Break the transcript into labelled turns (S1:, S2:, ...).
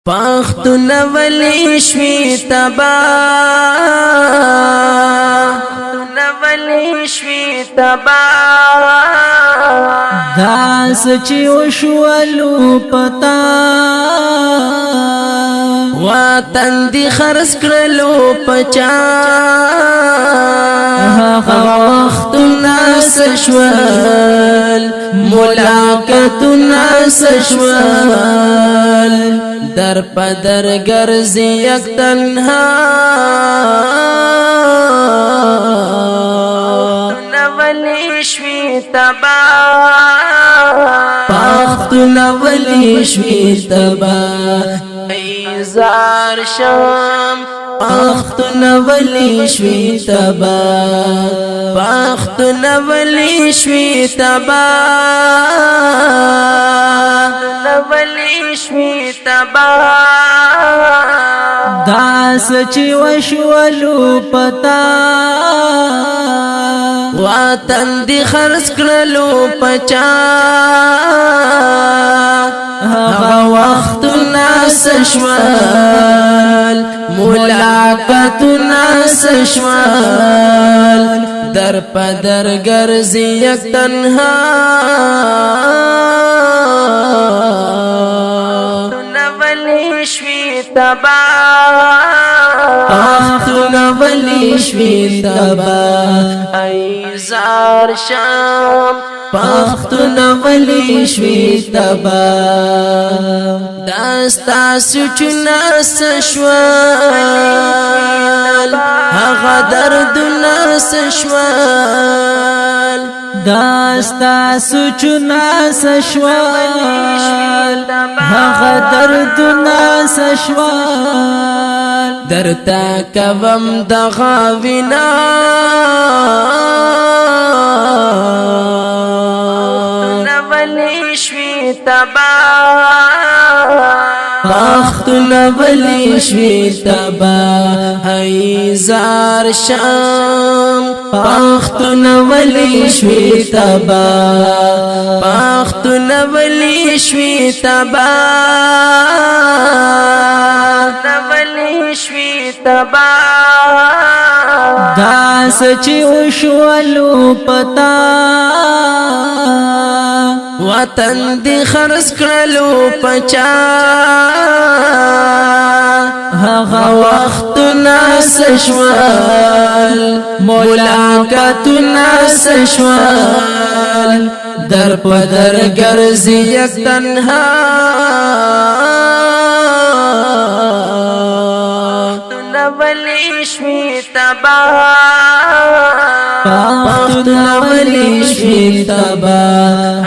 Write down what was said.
S1: پختون ولی شوی تبا
S2: داس چې وشولو پتا
S1: وطن دی خرس کرلو پچا وختنا سشوال ملاقاتنا سشوال در پدر گرزی یک تنها نولی شوی تبا پختون ولی شوی تبا ایزار شام پختون ولی شوی تبا پختون ولی شوی تبا ولی شوی تبا
S2: داس چې وشولو پتا
S1: وطن دی خرس کرلو پچا هغه وختنا سشوال ملاقاتنا سشوال در پدر گرزی یک تنها نولی شوی تبا پختون ولی شوی تبا ایزار شام پختون ولی شوی تبا داستا سچنا سشوال هغه دردنا سشوال
S2: داستا سچنا سشوال هغه دردنا سشوال
S1: درتا کوم دغه وینا نولی شوی تبا پختون ولی شوی تبا ایزار شام پختون ولی شوی تبا پختون ولی شوی تبا ولی شوی تبا
S2: داس چې وشولو پتا
S1: وطن دی خرس کرلو پچا هغه وختنا سشوال ملاقاتنا سشوال در پدر گرزی یک تنها ولی شوی تبا پختون ولی شوی تبا